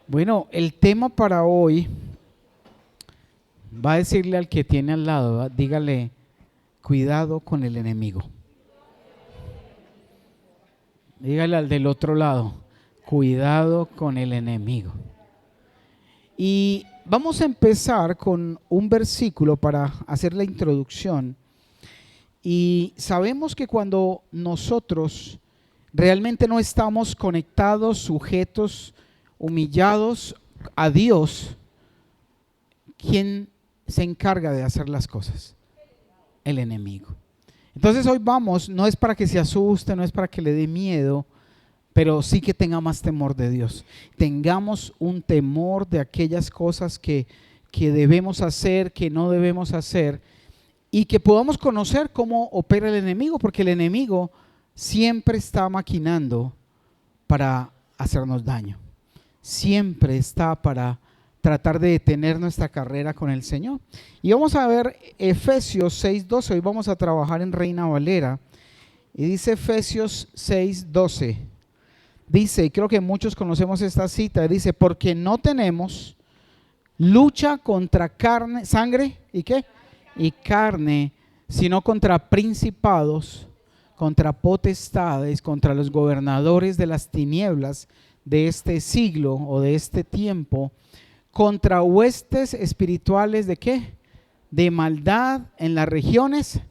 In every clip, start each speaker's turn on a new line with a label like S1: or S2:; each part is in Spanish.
S1: Bueno, el tema para hoy va a decirle al que tiene al lado, ¿va? Dígale, cuidado con el enemigo. Dígale al del otro lado, cuidado con el enemigo. Y vamos a empezar con un versículo para hacer la introducción. Y sabemos que cuando nosotros realmente no estamos conectados, sujetos, humillados a Dios, ¿quién se encarga de hacer las cosas? El enemigo. Entonces hoy vamos, no es para que se asuste, no es para que le dé miedo, pero sí que tenga más temor de Dios. Tengamos un temor de aquellas cosas que debemos hacer, que no debemos hacer, y que podamos conocer cómo opera el enemigo, porque el enemigo siempre está maquinando para hacernos daño. Siempre está para tratar de detener nuestra carrera con el Señor. Y vamos a ver Efesios 6:12. Hoy vamos a trabajar en Reina Valera. Y dice Efesios 6:12. Dice, y creo que muchos conocemos esta cita, dice, porque no tenemos lucha contra carne, sangre, ¿y qué? Y carne, sino contra principados, contra potestades, contra los gobernadores de las tinieblas de este siglo o de este tiempo, contra huestes espirituales de ¿qué? De maldad en las regiones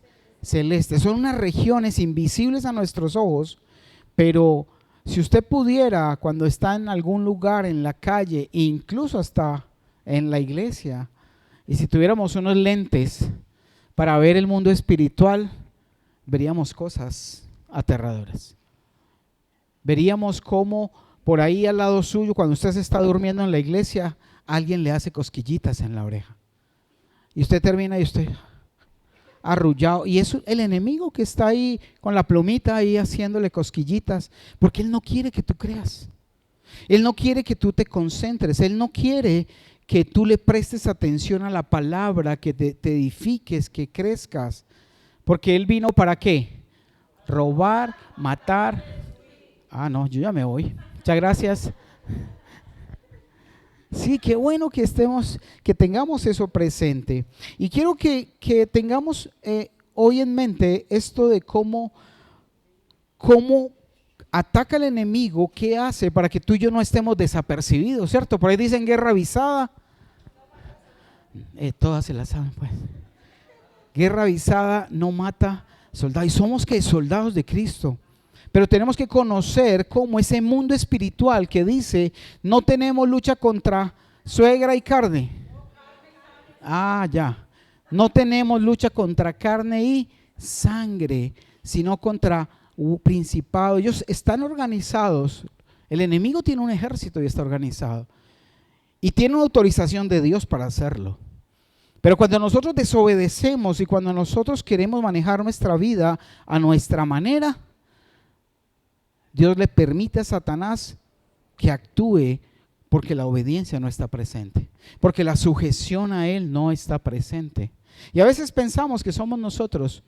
S1: celestes. Son unas regiones invisibles a nuestros ojos, pero si usted pudiera, cuando está en algún lugar, en la calle, incluso hasta en la iglesia, y si tuviéramos unos lentes para ver el mundo espiritual, veríamos cosas aterradoras. Veríamos cómo por ahí al lado suyo, cuando usted se está durmiendo en la iglesia, alguien le hace cosquillitas en la oreja. Y usted termina y usted arrullado. Y es el enemigo que está ahí con la plumita ahí haciéndole cosquillitas, porque él no quiere que tú creas. Él no quiere que tú te concentres. Él no quiere que tú le prestes atención a la palabra, que te edifiques, que crezcas. Porque él vino ¿para qué? Robar, matar. Ah, no, yo ya me voy. Muchas gracias. Sí, qué bueno que que tengamos eso presente. Y quiero que tengamos hoy en mente esto de cómo ataca el enemigo, qué hace para que tú y yo no estemos desapercibidos, ¿cierto? Por ahí dicen guerra avisada. Todas se la saben, pues. Guerra avisada no mata soldados. Y somos que soldados de Cristo. Pero tenemos que conocer cómo ese mundo espiritual que dice no tenemos lucha contra suegra y carne. Ah, ya. No tenemos lucha contra carne y sangre, sino contra principados. Ellos están organizados. El enemigo tiene un ejército y está organizado. Y tiene una autorización de Dios para hacerlo. Pero cuando nosotros desobedecemos y cuando nosotros queremos manejar nuestra vida a nuestra manera, Dios le permite a Satanás que actúe porque la obediencia no está presente, porque la sujeción a él no está presente. Y a veces pensamos que somos nosotros,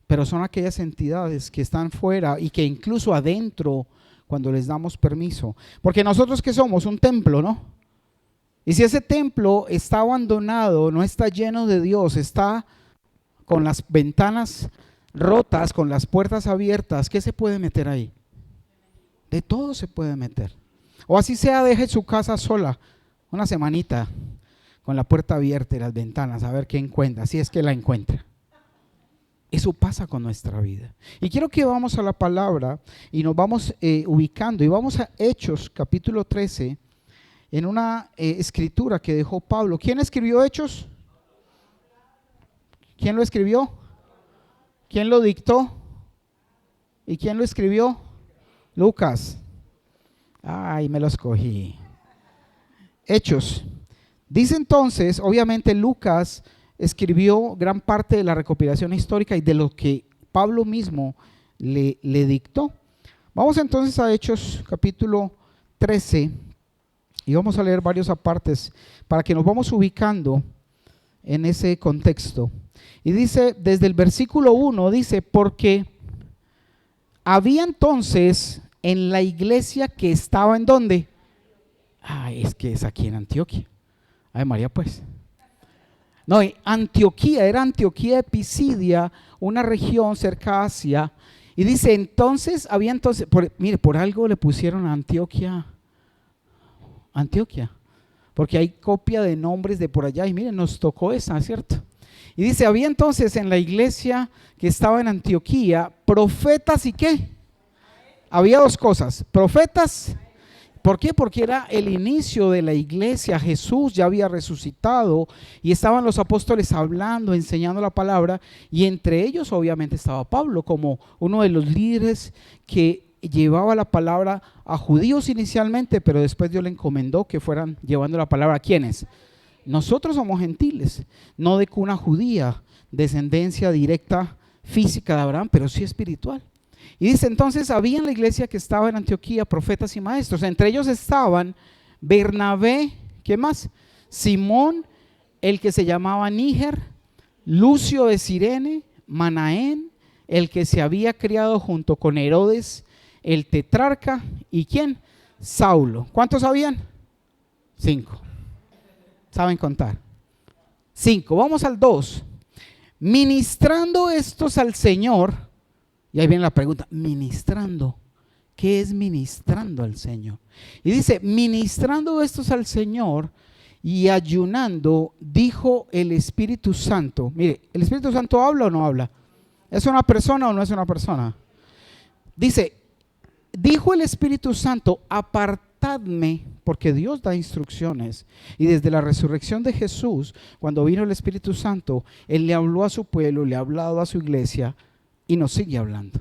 S1: pero son aquellas entidades que están fuera y que incluso adentro, cuando les damos permiso. Porque nosotros ¿qué somos? Un templo, ¿no? Y si ese templo está abandonado, no está lleno de Dios, está con las ventanas rotas, con las puertas abiertas, ¿qué se puede meter ahí? De todo se puede meter. O así sea, deje su casa sola una semanita con la puerta abierta y las ventanas a ver qué encuentra, si es que la encuentra. Eso pasa con nuestra vida. Y quiero que vamos a la palabra y nos vamos ubicando y vamos a Hechos capítulo 13 en una escritura que dejó Pablo. ¿Quién escribió Hechos? ¿Quién lo escribió? ¿Quién lo dictó? ¿Y quién lo escribió? Lucas. Ay, me los cogí. Hechos. Dice entonces, obviamente Lucas escribió gran parte de la recopilación histórica y de lo que Pablo mismo le dictó. Vamos entonces a Hechos capítulo 13 y vamos a leer varios apartes para que nos vamos ubicando en ese contexto. Y dice, desde el versículo 1, dice, porque había entonces en la iglesia que estaba ¿en dónde? Ah, es que es aquí en Antioquia. Ay, María, pues. No, y Antioquía, era Antioquía de Pisidia, una región cerca a Asia. Y dice, mire, por algo le pusieron a Antioquia, porque hay copia de nombres de por allá. Y miren, nos tocó esa, ¿cierto? Y dice, había entonces en la iglesia que estaba en Antioquía, profetas y ¿qué? Había dos cosas, profetas. ¿Por qué? Porque era el inicio de la iglesia. Jesús ya había resucitado y estaban los apóstoles hablando, enseñando la palabra, y entre ellos obviamente estaba Pablo como uno de los líderes que llevaba la palabra a judíos inicialmente, pero después Dios le encomendó que fueran llevando la palabra a ¿quiénes? Nosotros somos gentiles, no de cuna judía, descendencia directa física de Abraham, pero sí espiritual. Y dice, entonces había en la iglesia que estaba en Antioquía profetas y maestros. Entre ellos estaban Bernabé, ¿qué más? Simón, el que se llamaba Níger, Lucio de Cirene, Manaén, el que se había criado junto con Herodes, el tetrarca, ¿y quién? Saulo. ¿Cuántos habían? 5. ¿Saben contar? 5. Vamos al 2. Ministrando estos al Señor. Y ahí viene la pregunta, ministrando, ¿qué es ministrando al Señor? Y dice, ministrando estos al Señor y ayunando, dijo el Espíritu Santo. Mire, ¿el Espíritu Santo habla o no habla? ¿Es una persona o no es una persona? Dice, dijo el Espíritu Santo, apartadme, porque Dios da instrucciones. Y desde la resurrección de Jesús, cuando vino el Espíritu Santo, Él le habló a su pueblo, le ha hablado a su iglesia, y nos sigue hablando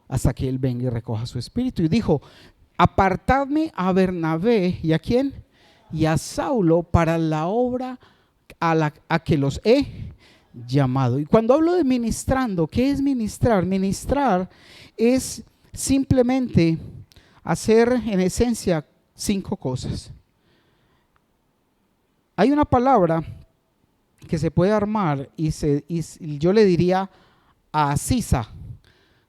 S1: hasta que Él venga y recoja su espíritu. Y dijo, apartadme a Bernabé, ¿y a quién? Y a Saulo para la obra a que los he llamado. Y cuando hablo de ministrando, ¿qué es ministrar? Ministrar es simplemente hacer en esencia 5 cosas. Hay una palabra que se puede armar y yo le diría asisa,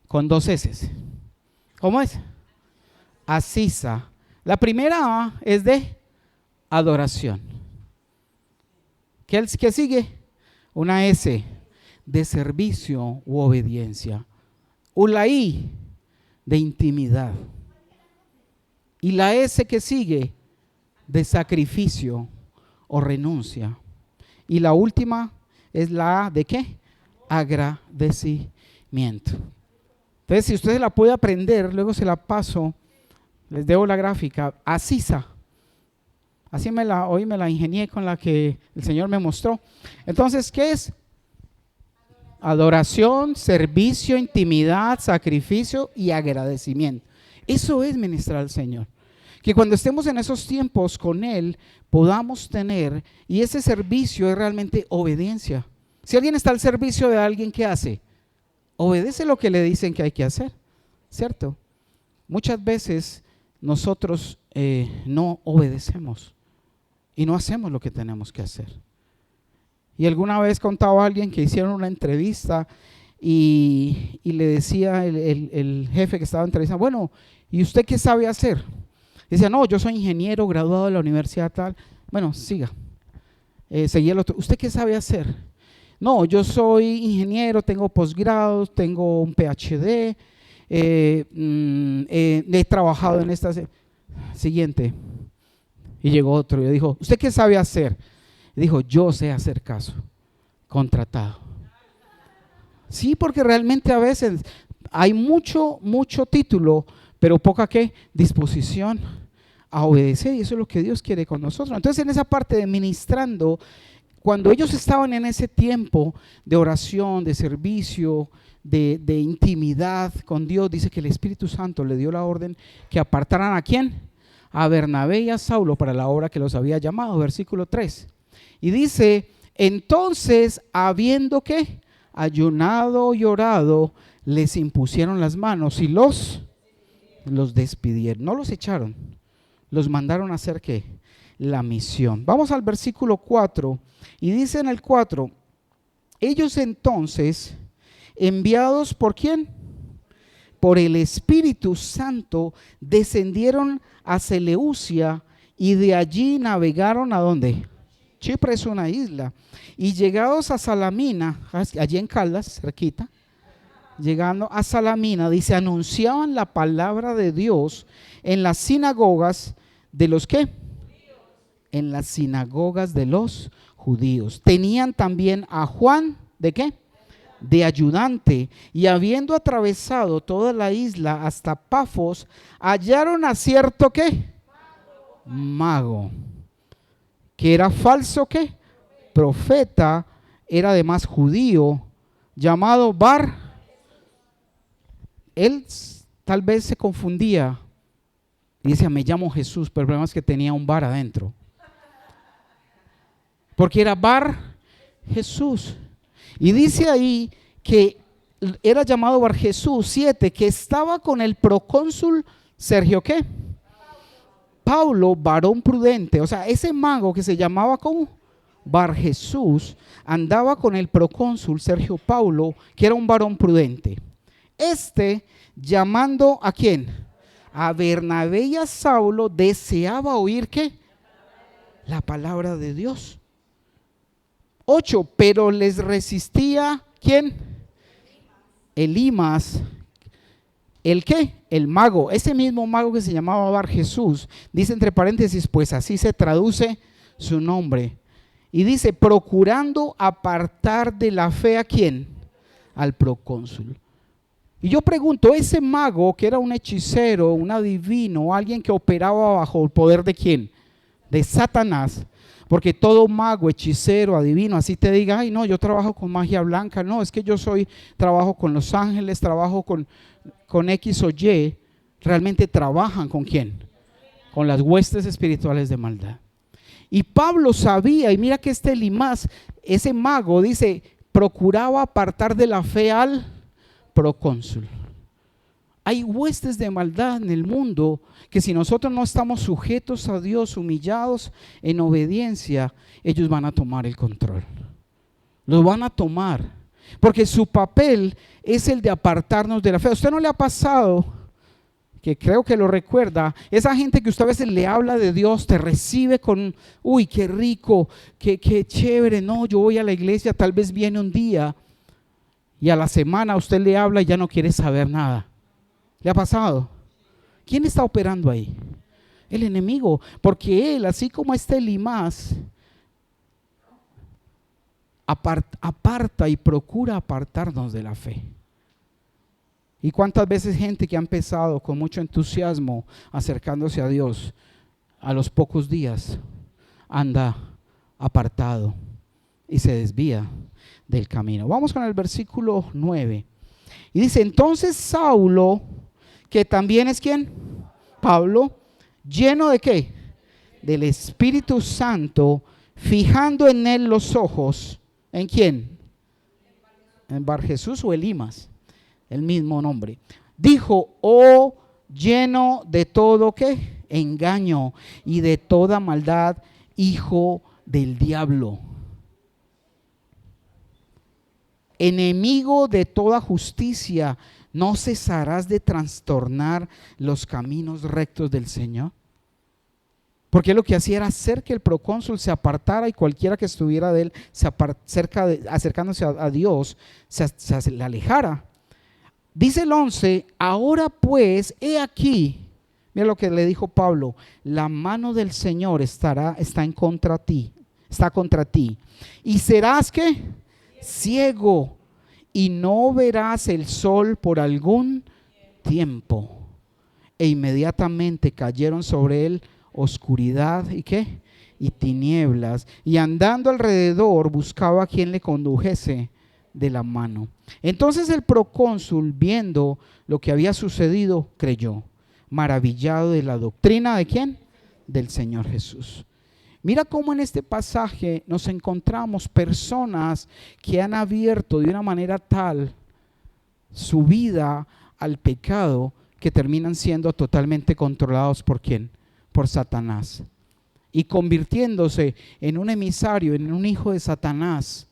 S1: con 2 S. ¿Cómo es? Asisa. La primera A es de adoración. ¿Qué sigue? Una S de servicio u obediencia. La I de intimidad. Y la S que sigue de sacrificio o renuncia. Y la última es la A de ¿qué? Agradecimiento. Entonces, si ustedes la pueden aprender, luego se la paso, les debo la gráfica, asisa. Así hoy me la ingenié con la que el Señor me mostró. Entonces, ¿qué es? Adoración, servicio, intimidad, sacrificio y agradecimiento. Eso es ministrar al Señor. Que cuando estemos en esos tiempos con Él, podamos tener, y ese servicio es realmente obediencia. Si alguien está al servicio de alguien, ¿qué hace? Obedece lo que le dicen que hay que hacer, ¿cierto? Muchas veces nosotros no obedecemos y no hacemos lo que tenemos que hacer. Y alguna vez contaba a alguien que hicieron una entrevista y le decía el jefe que estaba entrevistando, bueno, ¿y usted qué sabe hacer? Decía, no, yo soy ingeniero graduado de la universidad tal. Bueno, siga. Seguía el otro, ¿usted qué sabe hacer? No, yo soy ingeniero, tengo posgrados, tengo un PhD, he trabajado en esta. Siguiente. Y llegó otro y dijo, ¿usted qué sabe hacer? Y dijo, yo sé hacer caso. Contratado. Sí, porque realmente a veces hay mucho título, pero poca ¿qué? Disposición a obedecer, y eso es lo que Dios quiere con nosotros. Entonces, en esa parte de ministrando, cuando ellos estaban en ese tiempo de oración, de servicio, de intimidad con Dios, dice que el Espíritu Santo le dio la orden que apartaran ¿a quién? A Bernabé y a Saulo para la obra que los había llamado, versículo 3. Y dice, entonces, habiendo ¿qué? Ayunado y orado, les impusieron las manos y los despidieron. No los echaron, los mandaron a hacer ¿qué? La misión. Vamos al versículo 4 y dice en el 4, ellos entonces, enviados ¿por quién? Por el Espíritu Santo, descendieron a Seleucia y de allí navegaron ¿a dónde? Chipre es una isla. Y llegados a Salamina, allí en Caldas, cerquita, llegando a Salamina, dice, anunciaban la palabra de Dios en las sinagogas de los ¿qué? En las sinagogas de los judíos. Tenían también a Juan, ¿de qué? De ayudante, y habiendo atravesado toda la isla hasta Pafos, hallaron a cierto ¿qué? Mago, que era falso ¿qué? Profeta, era además judío, llamado Bar. Él tal vez se confundía y decía, me llamo Jesús, pero el problema es que tenía un Bar adentro, porque era Bar Jesús. Y dice ahí que era llamado Bar Jesús 7, que estaba con el procónsul Sergio ¿qué? Paulo, varón prudente. O sea, ese mago que se llamaba ¿cómo? Bar Jesús, andaba con el procónsul Sergio Paulo, que era un varón prudente. Llamando ¿a quién? A Bernabé y a Saulo, deseaba oír ¿qué? La palabra de Dios. 8, pero les resistía ¿quién? Elimas. ¿El qué? El mago, ese mismo mago que se llamaba Bar Jesús, dice entre paréntesis, pues así se traduce su nombre. Y dice, procurando apartar de la fe ¿a quién? Al procónsul. Y yo pregunto, ese mago que era un hechicero, un adivino, alguien que operaba bajo el poder ¿de quién? De Satanás. Porque todo mago, hechicero, adivino, así te diga, ay no, yo trabajo con magia blanca, no, es que yo trabajo con los ángeles, trabajo con X o Y, realmente trabajan ¿con quién? Con las huestes espirituales de maldad. Y Pablo sabía, y mira que Elimas, ese mago, dice, procuraba apartar de la fe al procónsul. Hay huestes de maldad en el mundo que si nosotros no estamos sujetos a Dios, humillados en obediencia, ellos van a tomar el control. Los van a tomar, porque su papel es el de apartarnos de la fe. ¿A usted no le ha pasado, que creo que lo recuerda, esa gente que usted a veces le habla de Dios, te recibe con, uy, qué rico, qué chévere, no, yo voy a la iglesia, tal vez viene un día, y a la semana usted le habla y ya no quiere saber nada? ¿Le ha pasado? ¿Quién está operando ahí? El enemigo, porque él, así como Elimas, aparta y procura apartarnos de la fe. ¿Y cuántas veces gente que ha empezado con mucho entusiasmo acercándose a Dios, a los pocos días anda apartado y se desvía del camino? Vamos con el versículo 9. Y dice, entonces Saulo, que también es ¿quién? Pablo, lleno ¿de qué? Del Espíritu Santo, fijando en él los ojos. ¿En quién? En Bar Jesús o Elimas, el mismo nombre. Dijo, oh, lleno de todo ¿qué? Engaño y de toda maldad, hijo del diablo, enemigo de toda justicia, ¿no cesarás de trastornar los caminos rectos del Señor? Porque lo que hacía era hacer que el procónsul se apartara y cualquiera que estuviera de él acercándose a Dios se le alejara. Dice el 11, ahora pues, he aquí, mira lo que le dijo Pablo, la mano del Señor está contra ti, y serás ¿qué? Ciego, y no verás el sol por algún tiempo. E inmediatamente cayeron sobre él oscuridad y ¿qué? Y tinieblas, y andando alrededor buscaba a quien le condujese de la mano. Entonces el procónsul, viendo lo que había sucedido, creyó, maravillado de la doctrina ¿de quién? Del Señor Jesús. Mira cómo en este pasaje nos encontramos personas que han abierto de una manera tal su vida al pecado que terminan siendo totalmente controlados ¿por quién? Por Satanás, y convirtiéndose en un emisario, en un hijo de Satanás.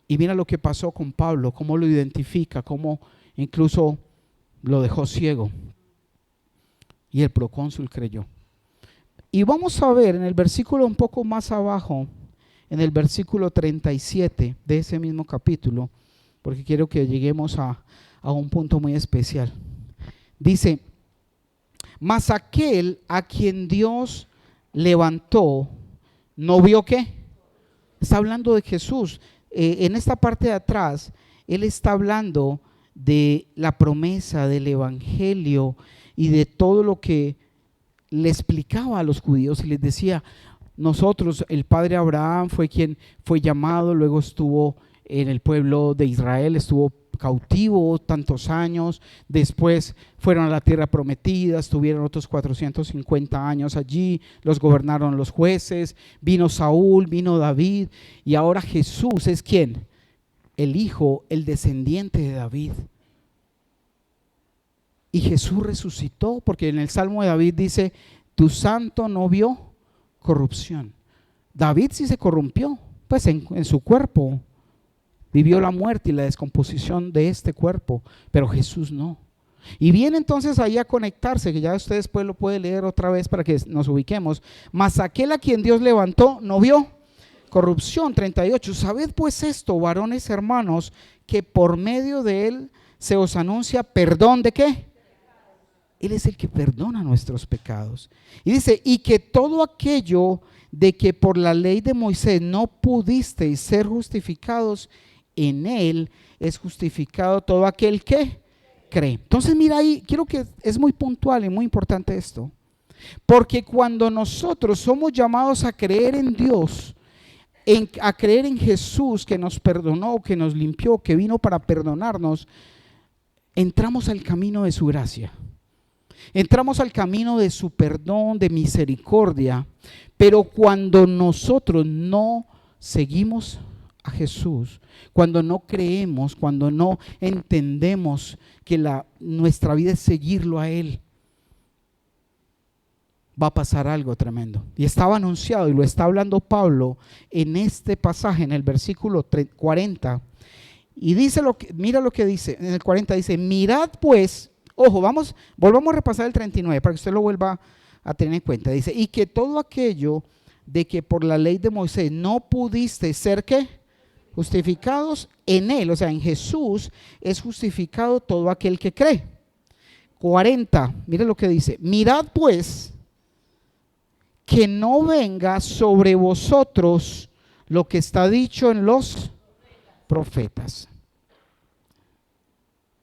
S1: Y mira lo que pasó con Pablo, cómo lo identifica, cómo incluso lo dejó ciego. Y el procónsul creyó. Y vamos a ver en el versículo un poco más abajo, en el versículo 37 de ese mismo capítulo, porque quiero que lleguemos a un punto muy especial. Dice, mas aquel a quien Dios levantó, ¿no vio qué? Está hablando de Jesús. En esta parte de atrás, él está hablando de la promesa del evangelio y de todo lo que le explicaba a los judíos y les decía, nosotros, el padre Abraham fue quien fue llamado, luego estuvo en el pueblo de Israel, estuvo cautivo tantos años, después fueron a la tierra prometida, estuvieron otros 450 años allí, los gobernaron los jueces, vino Saúl, vino David, y ahora Jesús es ¿quién? El hijo, el descendiente de David. Y Jesús resucitó, porque en el Salmo de David dice, tu santo no vio corrupción. David sí se corrompió, pues en su cuerpo, vivió la muerte y la descomposición de este cuerpo, pero Jesús no. Y viene entonces ahí a conectarse, que ya usted después lo puede leer otra vez para que nos ubiquemos. Mas aquel a quien Dios levantó no vio corrupción. 38. Sabed pues esto, varones hermanos, que por medio de él se os anuncia perdón ¿de qué? Él es el que perdona nuestros pecados. Y dice, y que todo aquello de que por la ley de Moisés no pudisteis ser justificados, en él es justificado todo aquel que cree. Entonces mira ahí, quiero que es muy puntual y muy importante esto, porque cuando nosotros somos llamados a creer en Dios, a creer en Jesús que nos perdonó, que nos limpió, que vino para perdonarnos, entramos al camino de su gracia, entramos al camino de su perdón, de misericordia. Pero cuando nosotros no seguimos a Jesús, cuando no creemos, cuando no entendemos que nuestra vida es seguirlo a Él, va a pasar algo tremendo. Y estaba anunciado y lo está hablando Pablo en este pasaje, en el versículo 40. Y dice mira lo que dice, en el 40 dice, mirad pues, ojo, volvamos a repasar el 39 para que usted lo vuelva a tener en cuenta. Dice, y que todo aquello de que por la ley de Moisés no pudiste ser ¿qué? Justificados en él, o sea, en Jesús es justificado todo aquel que cree. 40, mire lo que dice, mirad pues que no venga sobre vosotros lo que está dicho en los profetas.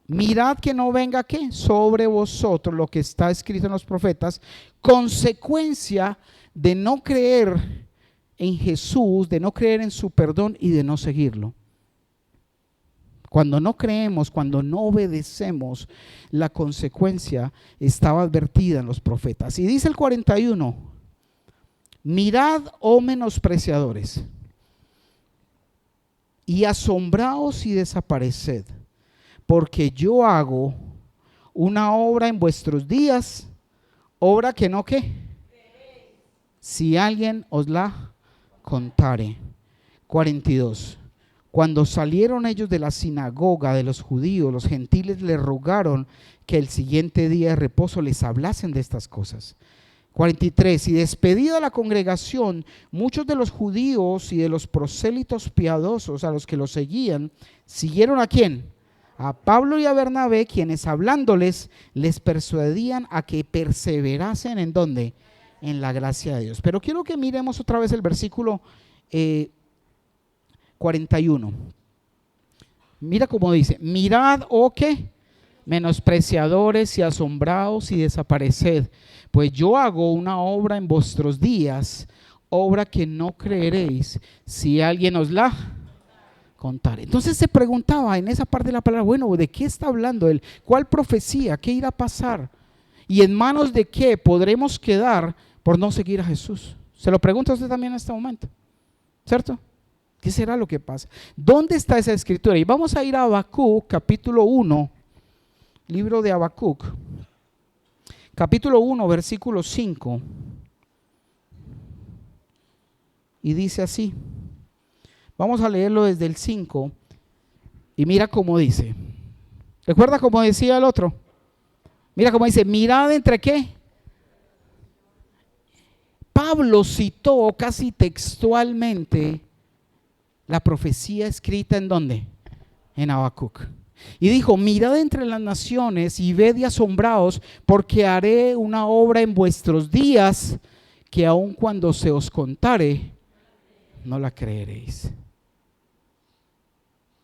S1: Mirad que no venga ¿qué? Sobre vosotros lo que está escrito en los profetas, consecuencia de no creer en Jesús, de no creer en su perdón y de no seguirlo. Cuando no creemos, cuando no obedecemos, la consecuencia estaba advertida en los profetas. Y dice el 41, mirad, oh menospreciadores, y asombraos y desapareced, porque yo hago una obra en vuestros días, obra que no ¿qué? Si alguien os la contare. 42. Cuando salieron ellos de la sinagoga de los judíos, los gentiles les rogaron que el siguiente día de reposo les hablasen de estas cosas. 43. Y despedida la congregación, muchos de los judíos y de los prosélitos piadosos a los que los seguían, siguieron ¿a quién? A Pablo y a Bernabé, quienes hablándoles les persuadían a que perseverasen ¿en dónde? En la gracia de Dios. Pero quiero que miremos otra vez el versículo 41. Mira cómo dice, mirad, oh ¿qué? Menospreciadores y asombrados y desapareced, pues yo hago una obra en vuestros días, obra que no creeréis si alguien os la contare. Entonces se preguntaba en esa parte de la palabra, bueno, ¿de qué está hablando él? ¿Cuál profecía? ¿Qué irá a pasar? ¿Y en manos de qué podremos quedar por no seguir a Jesús? Se lo pregunta usted también en este momento, ¿cierto? ¿Qué será lo que pasa? ¿Dónde está esa escritura? Y vamos a ir a Habacuc, capítulo 1, libro de Habacuc, capítulo 1, versículo 5. Y dice así, vamos a leerlo desde el 5 y mira cómo dice. ¿Recuerda cómo decía el otro? Mira cómo dice, mirad entre qué. Pablo citó casi textualmente la profecía escrita ¿en dónde? En Habacuc. Y dijo: mirad entre las naciones y ved y asombraos, porque haré una obra en vuestros días que aun cuando se os contare, no la creeréis.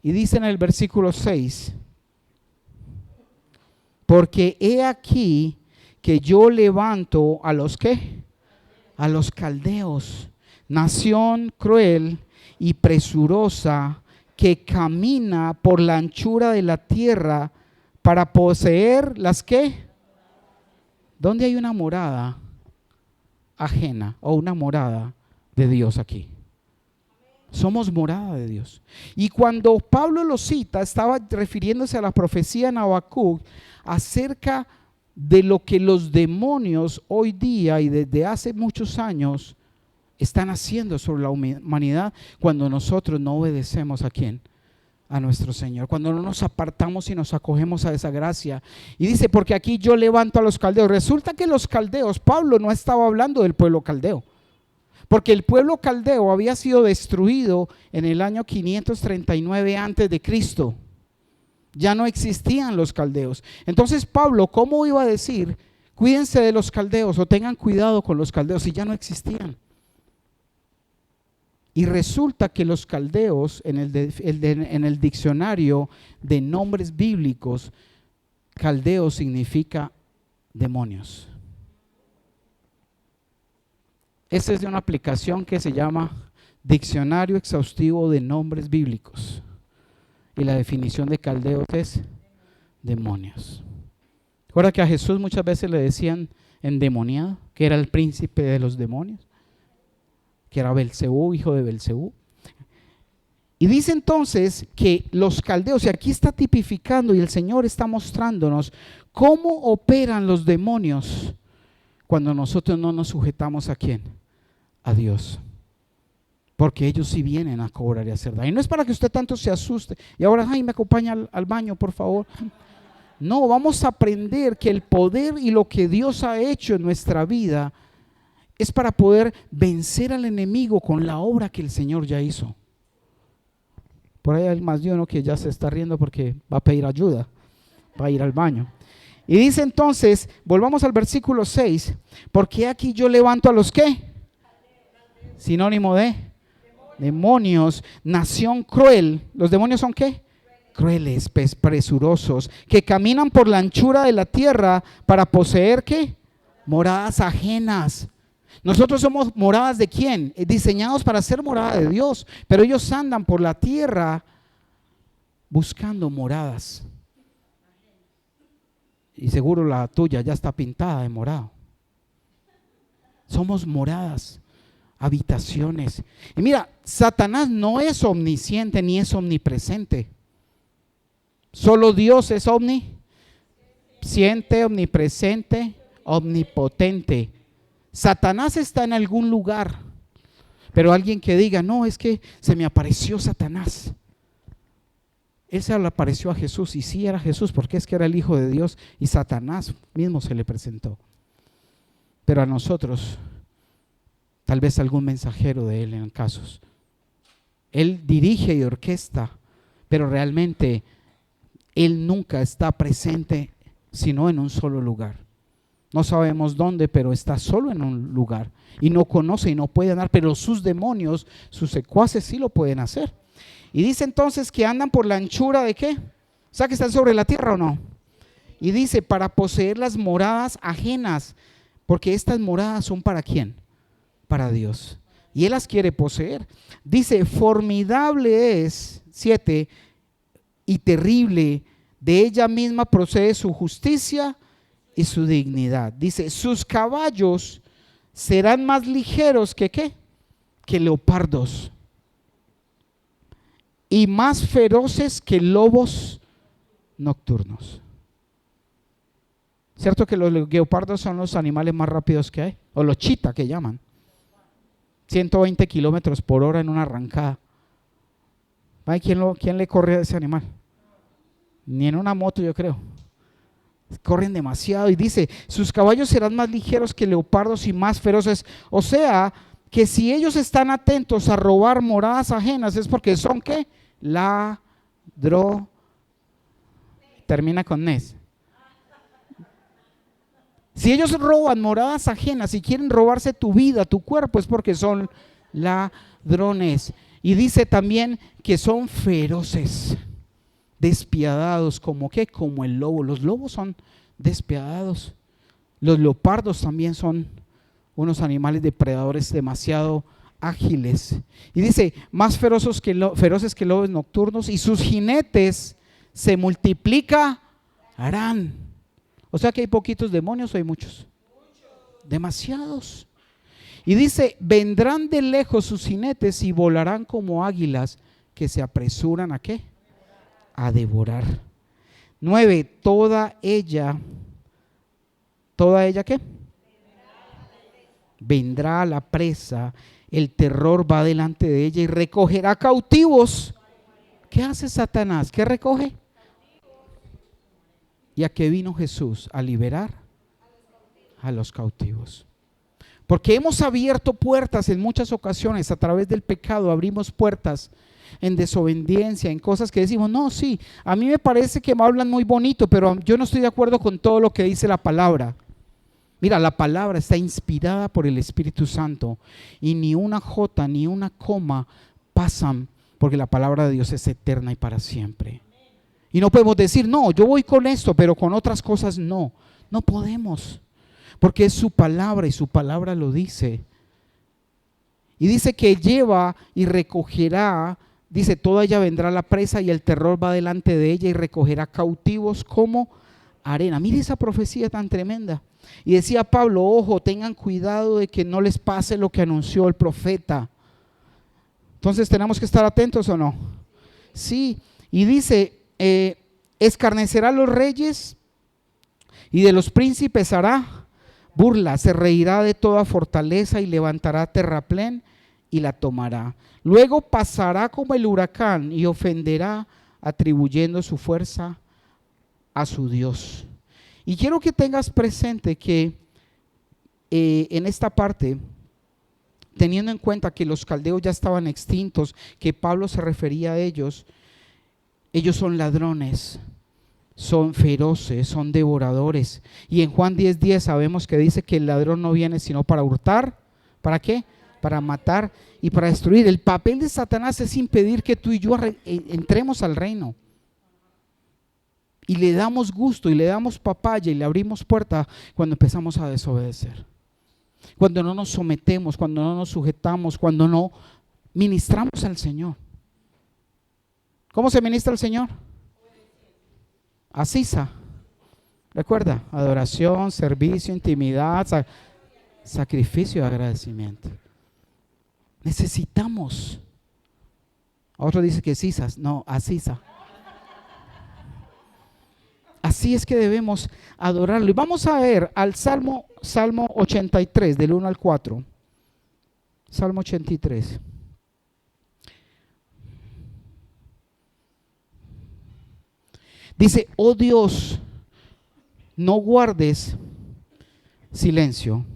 S1: Y dice en el versículo 6: porque he aquí que yo levanto a los ¿qué? A los caldeos, nación cruel y presurosa, que camina por la anchura de la tierra para poseer las ¿qué? ¿Dónde hay una morada ajena o una morada de Dios aquí? Somos morada de Dios. Y cuando Pablo lo cita, estaba refiriéndose a la profecía en Habacuc acerca de lo que los demonios hoy día y desde hace muchos años están haciendo sobre la humanidad cuando nosotros no obedecemos ¿a quién? A nuestro Señor, cuando no nos apartamos y nos acogemos a esa gracia. Y dice: porque aquí yo levanto a los caldeos. Resulta que los caldeos, Pablo no estaba hablando del pueblo caldeo, porque el pueblo caldeo había sido destruido en el año 539 antes de Cristo. Ya no existían los caldeos. Entonces Pablo, ¿cómo iba a decir cuídense de los caldeos o tengan cuidado con los caldeos si ya no existían? Y resulta que los caldeos en el diccionario de nombres bíblicos, caldeo significa demonios. Esta es de una aplicación que se llama Diccionario Exhaustivo de Nombres Bíblicos. Y la definición de caldeos es demonios. ¿Recuerda que a Jesús muchas veces le decían endemoniado, que era el príncipe de los demonios? Que era Belcebú, hijo de Belcebú. Y dice entonces que los caldeos, y aquí está tipificando y el Señor está mostrándonos cómo operan los demonios cuando nosotros no nos sujetamos ¿a quién? A Dios. Porque ellos sí vienen a cobrar y a hacer daño. Y no es para que usted tanto se asuste. Y ahora, ay, me acompaña al baño, por favor. No, vamos a aprender que el poder y lo que Dios ha hecho en nuestra vida es para poder vencer al enemigo con la obra que el Señor ya hizo. Por ahí hay más de uno que ya se está riendo porque va a pedir ayuda, va a ir al baño. Y dice entonces, volvamos al versículo 6, porque aquí yo levanto a los ¿qué? Sinónimo de demonios, nación cruel. ¿Los demonios son qué? Crueles, presurosos, que caminan por la anchura de la tierra para poseer ¿qué? Moradas ajenas. Nosotros somos moradas ¿de quién? Diseñados para ser morada de Dios, pero ellos andan por la tierra buscando moradas. Y seguro la tuya ya está pintada de morado. Somos moradas, habitaciones. Y mira, Satanás no es omnisciente ni es omnipresente. Solo Dios es omnisciente, omnipresente, omnipotente. Satanás está en algún lugar, pero alguien que diga, no, es que se me apareció Satanás. Él se le apareció a Jesús, y sí era Jesús, porque es que era el Hijo de Dios, y Satanás mismo se le presentó. Pero a nosotros, tal vez algún mensajero de él en casos. Él dirige y orquesta, pero realmente él nunca está presente sino en un solo lugar. No sabemos dónde, pero está solo en un lugar y no conoce y no puede andar, pero sus demonios, sus secuaces sí lo pueden hacer. Y dice entonces que andan por la anchura ¿de qué? O sea, que están sobre la tierra, ¿o no? Y dice para poseer las moradas ajenas, porque estas moradas son ¿para quién? Para Dios. Y Él las quiere poseer. Dice, formidable es, 7, y terrible, de ella misma procede su justicia y su dignidad. Dice, sus caballos serán más ligeros que ¿qué? Que leopardos, y más feroces que lobos nocturnos. ¿Cierto que los leopardos son los animales más rápidos que hay? O los cheetah que llaman. 120 kilómetros por hora en una arrancada. ¿Quién le corre a ese animal? Ni en una moto, yo creo. corren demasiado. Y dice, sus caballos serán más ligeros que leopardos y más feroces. O sea, que si ellos están atentos a robar moradas ajenas es porque son, ¿qué? Ladro. Termina con nes. Si ellos roban moradas ajenas y quieren robarse tu vida, tu cuerpo, es porque son ladrones. Y dice también que son feroces, despiadados, como ¿qué? Como el lobo. Los lobos son despiadados. Los leopardos también son unos animales depredadores demasiado ágiles. Y dice, más feroces que lobos nocturnos, y sus jinetes se multiplicarán. O sea que hay poquitos demonios o hay muchos. Demasiados. Y dice, vendrán de lejos sus jinetes y volarán como águilas que se apresuran ¿a qué? A devorar. 9, toda ella ¿qué? Vendrá a la presa, el terror va delante de ella y recogerá cautivos. ¿Qué hace Satanás? ¿Qué recoge? ¿Y a qué vino Jesús? A liberar a los cautivos. Porque hemos abierto puertas en muchas ocasiones a través del pecado, abrimos puertas en desobediencia, en cosas que decimos, no, sí, a mí me parece que me hablan muy bonito, pero yo no estoy de acuerdo con todo lo que dice la palabra. Mira, la palabra está inspirada por el Espíritu Santo y ni una jota ni una coma pasan, porque la palabra de Dios es eterna y para siempre. Y no podemos decir, no, yo voy con esto, pero con otras cosas no. No podemos, porque es su palabra y su palabra lo dice. Y dice que lleva y recogerá, dice, toda ella vendrá a la presa y el terror va delante de ella y recogerá cautivos como arena. Mire esa profecía tan tremenda. Y decía Pablo, ojo, tengan cuidado de que no les pase lo que anunció el profeta. Entonces, ¿tenemos que estar atentos o no? Sí, y dice, escarnecerá a los reyes y de los príncipes hará burla, se reirá de toda fortaleza y levantará terraplén y la tomará. Luego pasará como el huracán y ofenderá, atribuyendo su fuerza a su Dios. Y quiero que tengas presente que en esta parte, teniendo en cuenta que los caldeos ya estaban extintos, que Pablo se refería a ellos son ladrones, son feroces, son devoradores. Y en Juan 10:10 sabemos que dice que el ladrón no viene sino para hurtar. ¿Para qué? Para matar y para destruir. El papel de Satanás es impedir que tú y yo entremos al reino. Y le damos gusto y le damos papaya y le abrimos puerta cuando empezamos a desobedecer. Cuando no nos sometemos, cuando no nos sujetamos, cuando no ministramos al Señor. ¿Cómo se ministra al Señor? Asisa. Recuerda, adoración, servicio, intimidad, sacrificio y agradecimiento. Necesitamos. Otro dice que sisas, no, asisa. Así es que debemos adorarlo. Y vamos a ver al Salmo 83, del 1 al 4. Salmo 83. Dice, oh Dios, no guardes silencio,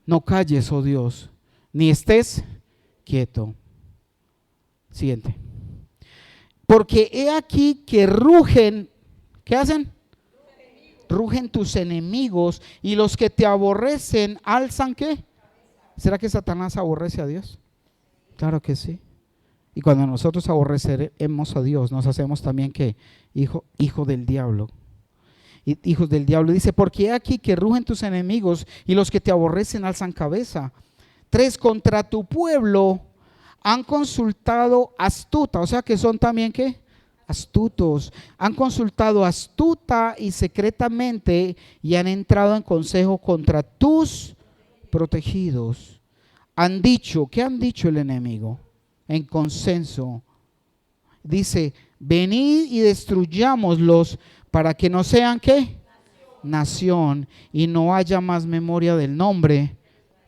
S1: no calles, oh Dios, ni estés quieto. Siguiente. Porque he aquí que rugen, ¿qué hacen? Rugen tus enemigos y los que te aborrecen alzan ¿qué? ¿Será que Satanás aborrece a Dios? Claro que sí. Y cuando nosotros aborrecemos a Dios, nos hacemos también ¿qué? Hijo del diablo. Hijos del diablo. Dice, porque he aquí que rugen tus enemigos y los que te aborrecen alzan cabeza. 3, contra tu pueblo han consultado astuta, o sea que son también ¿qué? Astutos. Han consultado astuta y secretamente y han entrado en consejo contra tus protegidos. Han dicho, ¿qué han dicho el enemigo? En consenso. Dice, venid y destruyámoslos para que no sean ¿qué? Nación y no haya más memoria del nombre.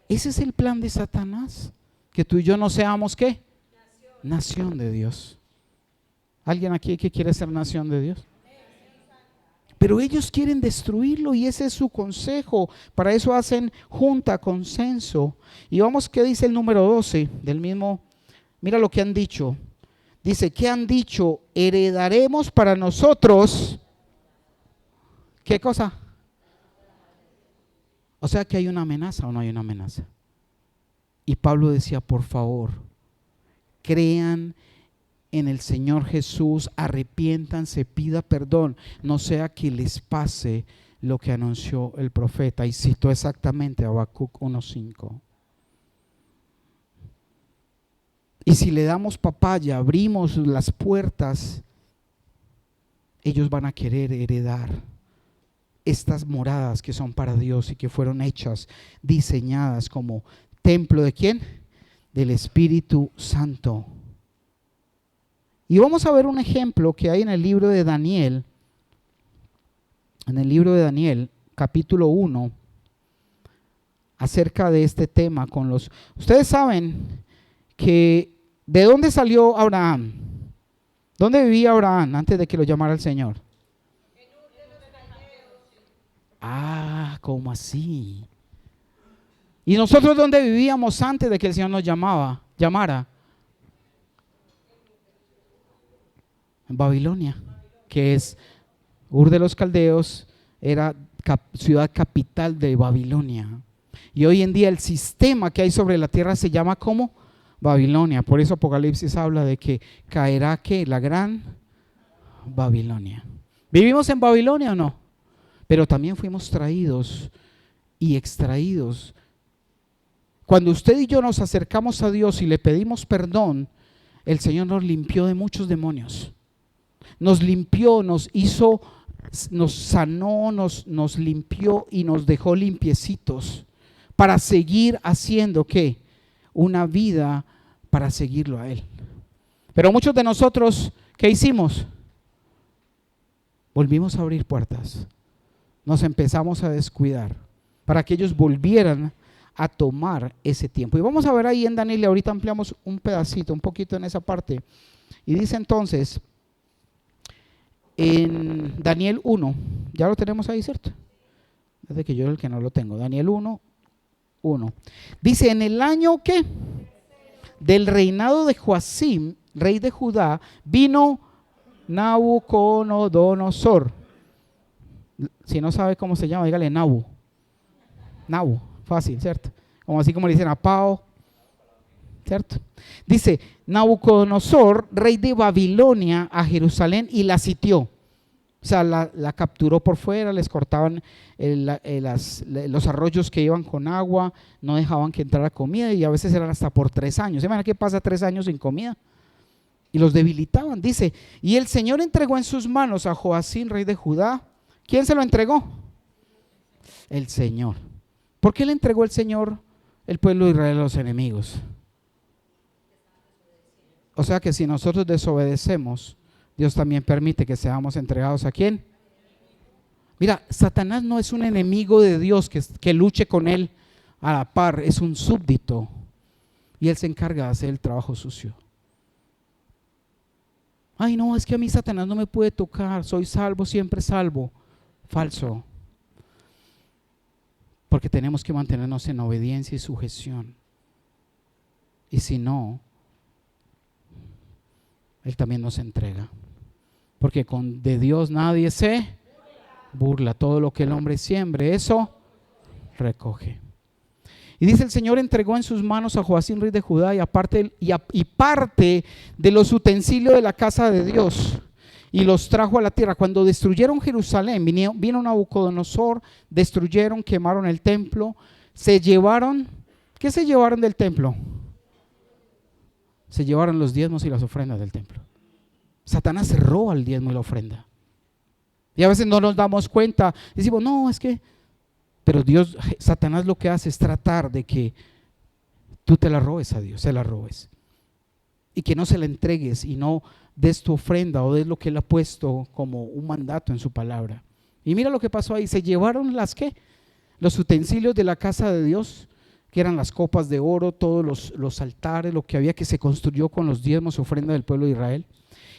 S1: Ese es el plan de Satanás. Que tú y yo no seamos ¿qué? Nación de Dios. ¿Alguien aquí que quiere ser nación de Dios? Pero ellos quieren destruirlo y ese es su consejo. Para eso hacen junta, consenso. Y vamos, ¿qué dice el número 12 del mismo? Mira lo que han dicho. Dice, ¿qué han dicho? Heredaremos para nosotros. ¿Qué cosa? O sea que hay una amenaza o no hay una amenaza. Y Pablo decía, por favor, crean en el Señor Jesús, arrepiéntanse, pida perdón, no sea que les pase lo que anunció el profeta. Y citó exactamente Habacuc 1:5. Y si le damos papaya, abrimos las puertas, ellos van a querer heredar estas moradas que son para Dios y que fueron hechas, diseñadas como templo ¿de quién? Del Espíritu Santo. Y vamos a ver un ejemplo que hay en el libro de Daniel, capítulo 1, acerca de este tema con los... Ustedes saben que ¿de dónde salió Abraham? ¿Dónde vivía Abraham antes de que lo llamara el Señor? Ah, ¿cómo así? ¿Y nosotros dónde vivíamos antes de que el Señor nos llamara? En Babilonia, que es Ur de los Caldeos, era ciudad capital de Babilonia. Y hoy en día el sistema que hay sobre la tierra se llama como Babilonia. Por eso Apocalipsis habla de que caerá ¿qué? La gran Babilonia. ¿Vivimos en Babilonia o no? Pero también fuimos traídos y extraídos. Cuando usted y yo nos acercamos a Dios y le pedimos perdón, el Señor nos limpió de muchos demonios. Nos limpió, nos hizo, nos sanó, nos limpió y nos dejó limpiecitos para seguir haciendo ¿qué? Una vida para seguirlo a Él. Pero muchos de nosotros, ¿qué hicimos? Volvimos a abrir puertas. Nos empezamos a descuidar para que ellos volvieran a tomar ese tiempo. Y vamos a ver ahí en Daniel, y ahorita ampliamos un pedacito, un poquito en esa parte. Y dice entonces, en Daniel 1, ya lo tenemos ahí, ¿cierto? Desde que yo era el que no lo tengo. Daniel 1:1. Dice, en el año ¿qué? Del reinado de Joacim, rey de Judá, vino Nabucodonosor. Si no sabe cómo se llama, dígale Nabu, fácil, ¿cierto? Como así como le dicen a Pao, ¿cierto? Dice, Nabucodonosor, rey de Babilonia, a Jerusalén y la sitió. O sea, la capturó por fuera, les cortaban los arroyos que iban con agua, no dejaban que entrara comida y a veces eran hasta por 3 años. ¿Se imaginan qué pasa 3 años sin comida? Y los debilitaban, dice. Y el Señor entregó en sus manos a Joacim, rey de Judá. ¿Quién se lo entregó? El Señor. ¿Por qué le entregó el Señor el pueblo de Israel a los enemigos? O sea que si nosotros desobedecemos, Dios también permite que seamos entregados ¿a quién? Mira, Satanás no es un enemigo de Dios que luche con él a la par, es un súbdito y él se encarga de hacer el trabajo sucio. Ay, no, es que a mí Satanás no me puede tocar, soy salvo, siempre salvo. Falso. Porque tenemos que mantenernos en obediencia y sujeción. Y si no, Él también nos entrega. Porque de Dios nadie se burla. Todo lo que el hombre siembre, eso recoge. Y dice, el Señor entregó en sus manos a Joacim, rey de Judá, y parte de los utensilios de la casa de Dios, y los trajo a la tierra. Cuando destruyeron Jerusalén, vino Nabucodonosor, destruyeron, quemaron el templo, se llevaron, ¿qué se llevaron del templo? Se llevaron los diezmos y las ofrendas del templo. Satanás se roba el diezmo y la ofrenda. Y a veces no nos damos cuenta, decimos, no, es que, pero Satanás lo que hace es tratar de que tú te la robes a Dios, se la robes. Y que no se la entregues y no des tu ofrenda o des lo que Él ha puesto como un mandato en su palabra. Y mira lo que pasó ahí, se llevaron los utensilios de la casa de Dios, que eran las copas de oro, todos los altares, lo que había que se construyó con los diezmos y ofrenda del pueblo de Israel.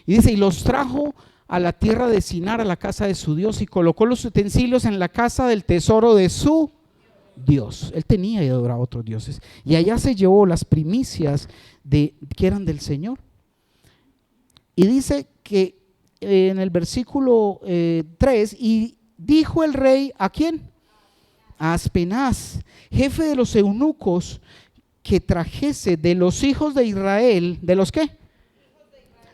S1: Y dice, y los trajo a la tierra de Sinar, a la casa de su Dios, y colocó los utensilios en la casa del tesoro de su Dios. Él tenía y adoraba a otros dioses. Y allá se llevó las primicias que eran del Señor. Y dice que en el versículo 3, y dijo el rey, ¿a quién? A Aspenaz, jefe de los eunucos, que trajese de los hijos de Israel, ¿de los qué?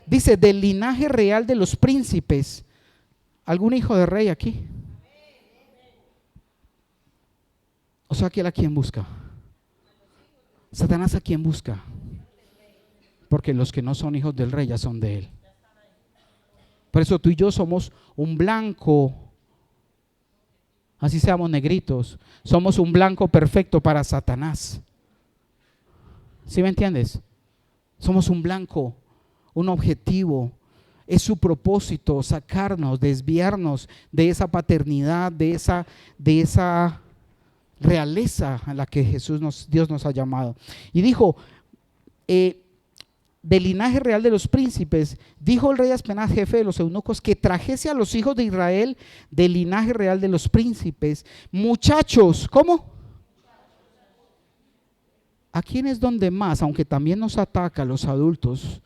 S1: Dice, del linaje real de los príncipes. ¿Algún hijo de rey aquí? O sea, que él a quién busca. Satanás a quién busca. Porque los que no son hijos del rey ya son de él. Por eso tú y yo somos un blanco, así seamos negritos, somos un blanco perfecto para Satanás. ¿Sí me entiendes? Somos un blanco, un objetivo. Es su propósito sacarnos, desviarnos de esa paternidad, de esa realeza a la que Dios nos ha llamado. Y dijo, del linaje real de los príncipes, dijo el rey Aspenaz, jefe de los eunucos, que trajese a los hijos de Israel del linaje real de los príncipes, muchachos, ¿cómo? ¿A quién es donde más, aunque también nos ataca a los adultos,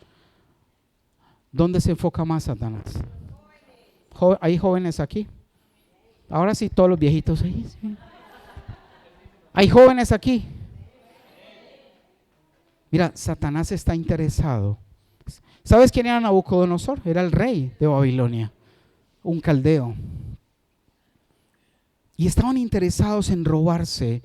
S1: dónde se enfoca más Satanás? ¿Hay jóvenes aquí? Ahora sí, todos los viejitos ahí. Sí. ¿Hay jóvenes aquí? Mira, Satanás está interesado. ¿Sabes quién era Nabucodonosor? Era el rey de Babilonia, un caldeo. Y estaban interesados en robarse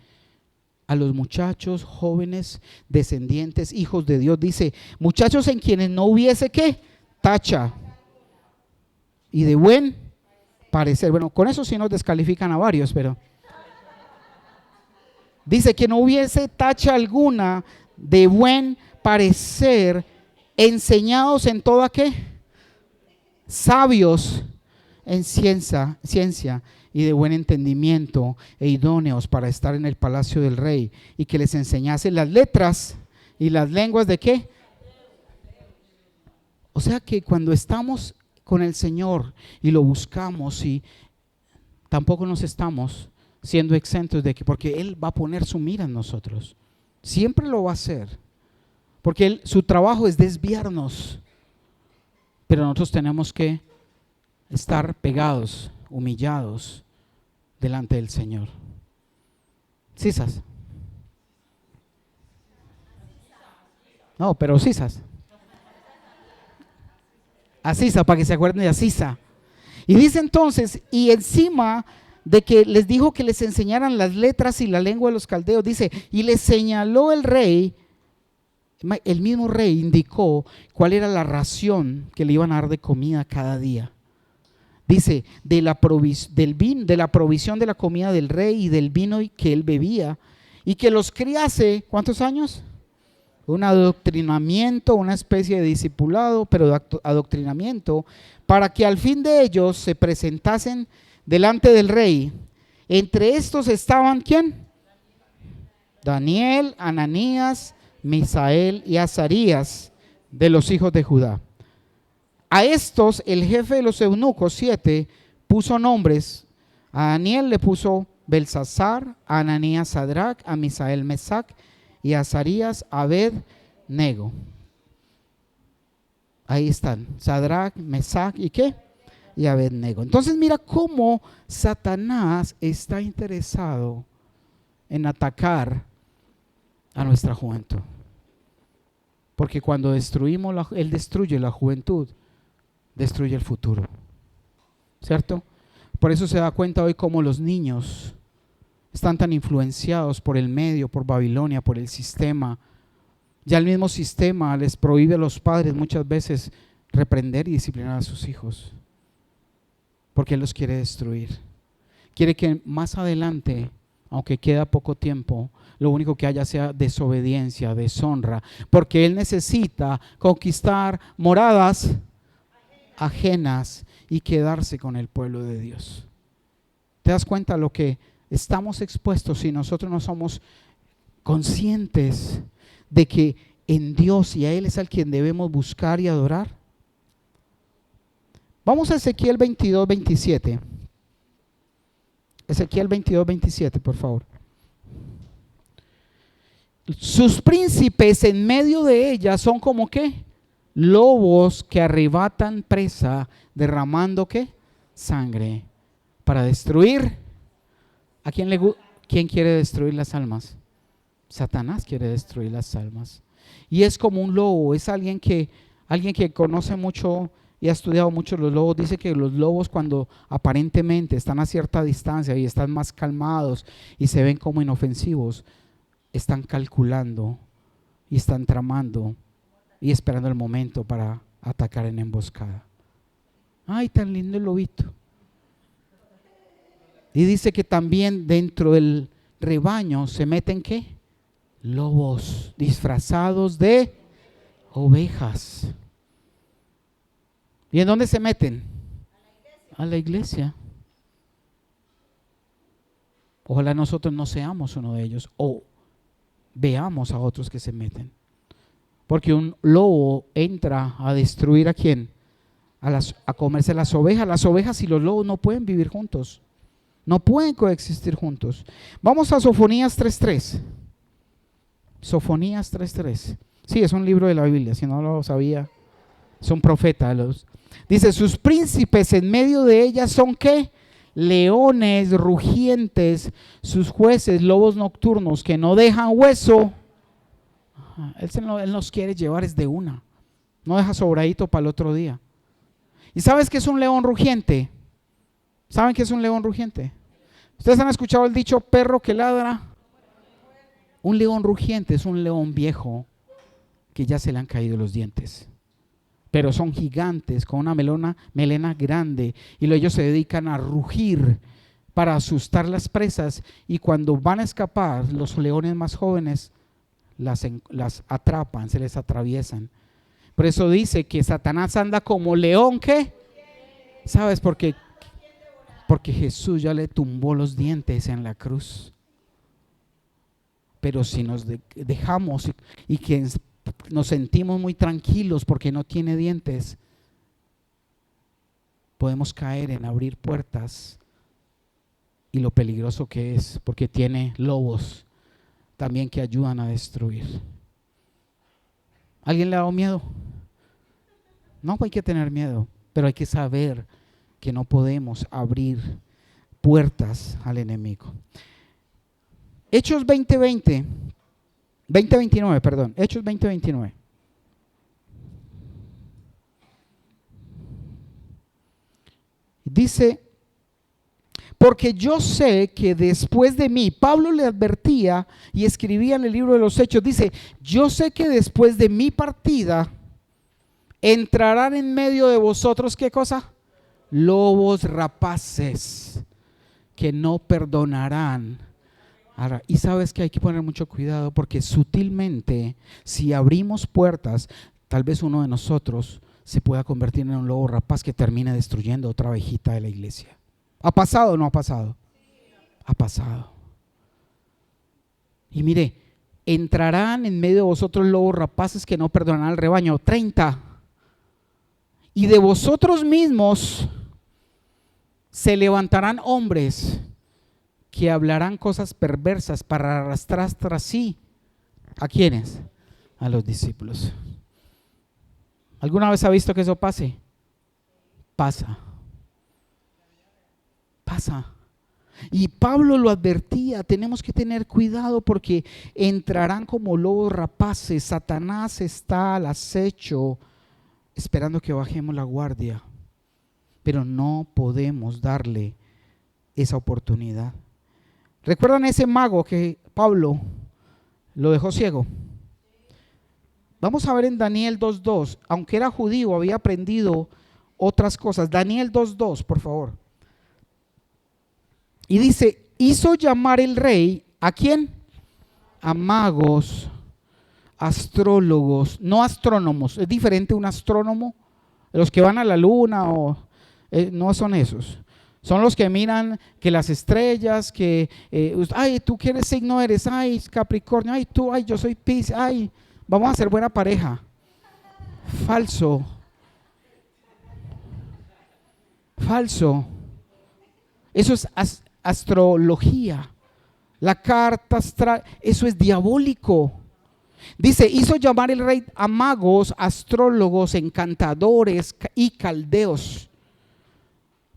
S1: a los muchachos, jóvenes, descendientes, hijos de Dios. Dice, muchachos en quienes no hubiese ¿qué? Tacha. Y de buen parecer. Bueno, con eso sí nos descalifican a varios, pero dice que no hubiese tacha alguna, de buen parecer, enseñados en toda ¿qué? Sabios en ciencia y de buen entendimiento, e idóneos para estar en el palacio del rey, y que les enseñase las letras y las lenguas de ¿qué? O sea que cuando estamos con el Señor y lo buscamos, y tampoco nos estamos siendo exentos de que, porque Él va a poner su mira en nosotros. Siempre lo va a hacer, porque su trabajo es desviarnos, pero nosotros tenemos que estar pegados, humillados delante del Señor. ¿Sisas? No, pero Sisas. Asisa, para que se acuerden de Asisa. Y dice entonces, y encima de que les dijo que les enseñaran las letras y la lengua de los caldeos, dice, y les señaló el rey, el mismo rey indicó cuál era la ración que le iban a dar de comida cada día. Dice, de la provisión de la comida del rey y del vino que él bebía, y que los criase, ¿cuántos años? Un adoctrinamiento, una especie de discipulado, pero de adoctrinamiento, para que al fin de ellos se presentasen delante del rey. Entre estos estaban ¿quién? Daniel, Ananías, Misael y Azarías, de los hijos de Judá. A estos el jefe de los eunucos, 7, puso nombres. A Daniel le puso Belsasar, a Ananías Sadrac, a Misael Mesac y a Azarías Abed-Nego. Ahí están, Sadrac, Mesac y ¿qué? Y Abed-Nego. Entonces mira cómo Satanás está interesado en atacar a nuestra juventud. Porque cuando Él destruye la juventud, destruye el futuro. ¿Cierto? Por eso se da cuenta hoy cómo los niños están tan influenciados por el medio, por Babilonia, por el sistema. Ya el mismo sistema les prohíbe a los padres muchas veces reprender y disciplinar a sus hijos, porque Él los quiere destruir. Quiere que más adelante, aunque queda poco tiempo, lo único que haya sea desobediencia, deshonra, porque Él necesita conquistar moradas ajenas y quedarse con el pueblo de Dios. ¿Te das cuenta lo que estamos expuestos si nosotros no somos conscientes de que en Dios y a Él es al quien debemos buscar y adorar? Vamos a Ezequiel 22, 27. Ezequiel 22, 27, por favor. Sus príncipes en medio de ella son como ¿qué? Lobos que arrebatan presa, derramando ¿qué? Sangre para destruir. ¿A quién quiere destruir las almas? Satanás quiere destruir las almas. Y es como un lobo, es alguien que conoce mucho y ha estudiado mucho los lobos. Dice que los lobos, cuando aparentemente están a cierta distancia y están más calmados y se ven como inofensivos, están calculando y están tramando y esperando el momento para atacar en emboscada. Ay, tan lindo el lobito. Y dice que también dentro del rebaño se meten ¿qué? Lobos disfrazados de ovejas. ¿Y en dónde se meten? A la iglesia. Ojalá nosotros no seamos uno de ellos o veamos a otros que se meten. Porque un lobo entra a destruir ¿a quién? A comerse las ovejas. Las ovejas y los lobos no pueden vivir juntos. No pueden coexistir juntos. Vamos a Sofonías 3.3. Sofonías 3.3. Sí, es un libro de la Biblia, si no lo sabía. Es un profeta. Dice, sus príncipes en medio de ellas son ¿qué? Leones rugientes, sus jueces lobos nocturnos que no dejan hueso. Él nos quiere llevar es de una. No deja sobradito para el otro día. ¿Y sabes qué es un león rugiente? ¿Saben qué es un león rugiente? ¿Ustedes han escuchado el dicho perro que ladra? Un león rugiente es un león viejo que ya se le han caído los dientes, pero son gigantes con una melena grande y ellos se dedican a rugir para asustar las presas, y cuando van a escapar los leones más jóvenes las atrapan, se les atraviesan. Por eso dice que Satanás anda como león. ¿Qué? ¿Sabes por qué? Porque Jesús ya le tumbó los dientes en la cruz. Pero si nos dejamos y que nos sentimos muy tranquilos porque no tiene dientes, podemos caer en abrir puertas y lo peligroso que es, porque tiene lobos también que ayudan a destruir. ¿Alguien le ha dado miedo? No hay que tener miedo, pero hay que saber que no podemos abrir puertas al enemigo. Hechos 20:29, perdón. Hechos 20:29. Dice, porque yo sé que después de mí, Pablo le advertía y escribía en el libro de los Hechos, dice, yo sé que después de mi partida entrarán en medio de vosotros, ¿qué cosa? Lobos rapaces que no perdonarán. Ahora, y sabes que hay que poner mucho cuidado, porque sutilmente, si abrimos puertas, tal vez uno de nosotros se pueda convertir en un lobo rapaz que termine destruyendo otra ovejita de la iglesia. ¿Ha pasado o no ha pasado? Ha pasado. Y mire, entrarán en medio de vosotros lobos rapaces que no perdonarán al rebaño. 30. Y de vosotros mismos se levantarán hombres que hablarán cosas perversas para arrastrar tras sí. ¿A quiénes? A los discípulos. ¿Alguna vez ha visto que eso pase? Pasa. Pasa. Y Pablo lo advertía, tenemos que tener cuidado porque entrarán como lobos rapaces. Satanás está al acecho esperando que bajemos la guardia, pero no podemos darle esa oportunidad. ¿Recuerdan ese mago que Pablo lo dejó ciego? Vamos a ver en Daniel 2.2, aunque era judío, había aprendido otras cosas. Daniel 2.2, por favor. Y dice, hizo llamar el rey, ¿a quién? A magos, astrólogos, no astrónomos. Es diferente un astrónomo, los que van a la luna no son esos. Son los que miran que las estrellas, que, ay, tú qué signo eres, ay, Capricornio, ay, tú, ay, yo soy Piscis, ay, vamos a ser buena pareja. Falso. falso. Eso es astrología. La carta astral, eso es diabólico. Dice, hizo llamar el rey a magos, astrólogos, encantadores y caldeos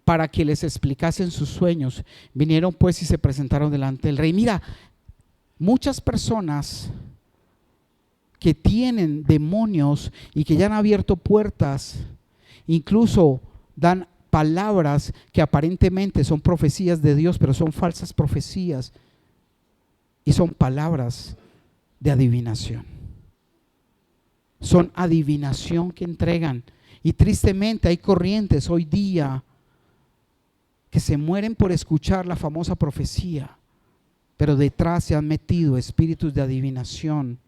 S1: para que les explicasen sus sueños. Vinieron pues y se presentaron delante del rey. Mira, muchas personas que tienen demonios y que ya han abierto puertas, incluso dan palabras que aparentemente son profecías de Dios, pero son falsas profecías y son palabras de adivinación. Son adivinación que entregan. Y tristemente hay corrientes hoy día que se mueren por escuchar la famosa profecía, pero detrás se han metido espíritus de adivinación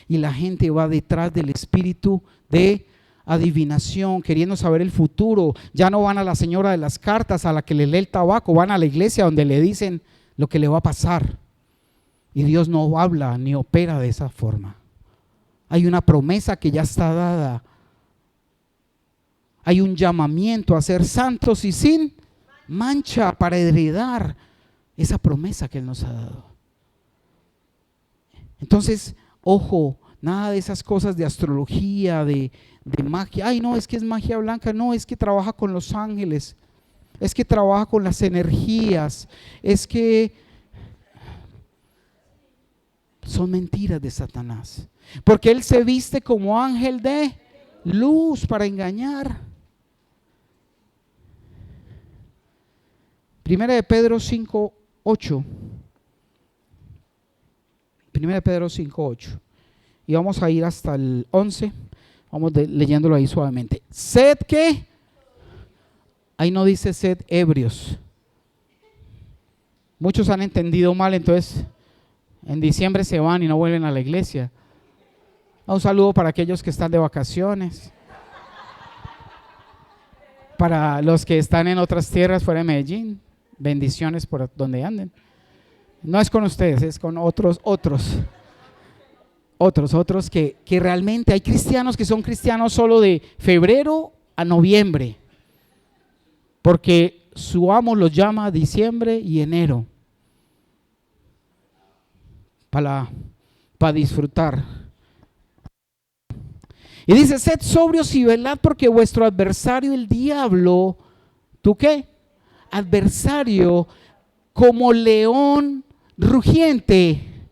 S1: y la gente va detrás del espíritu de adivinación, queriendo saber el futuro. Ya no van a la señora de las cartas a la que le lee el tabaco, van a la iglesia donde le dicen lo que le va a pasar. Y Dios no habla ni opera de esa forma. Hay una promesa que ya está dada. Hay un llamamiento a ser santos y sin mancha para heredar esa promesa que Él nos ha dado. Entonces, ojo, nada de esas cosas de astrología, de magia. Ay, no, es que es magia blanca. No, es que trabaja con los ángeles. Es que trabaja con las energías. Es que son mentiras de Satanás. Porque él se viste como ángel de luz para engañar. Primera de Pedro 5:8. Primera de Pedro 5:8. Y vamos a ir hasta el 11. Vamos leyéndolo ahí suavemente. Sed que, ahí no dice sed ebrios. Muchos han entendido mal, entonces en diciembre se van y no vuelven a la iglesia. Un saludo para aquellos que están de vacaciones. Para los que están en otras tierras fuera de Medellín, bendiciones por donde anden. No es con ustedes, es con otros que realmente hay cristianos que son cristianos solo de febrero a noviembre, porque su amo los llama diciembre y enero para disfrutar. Y dice, sed sobrios y velad, porque vuestro adversario el diablo, ¿tú qué? Adversario, como león rugiente,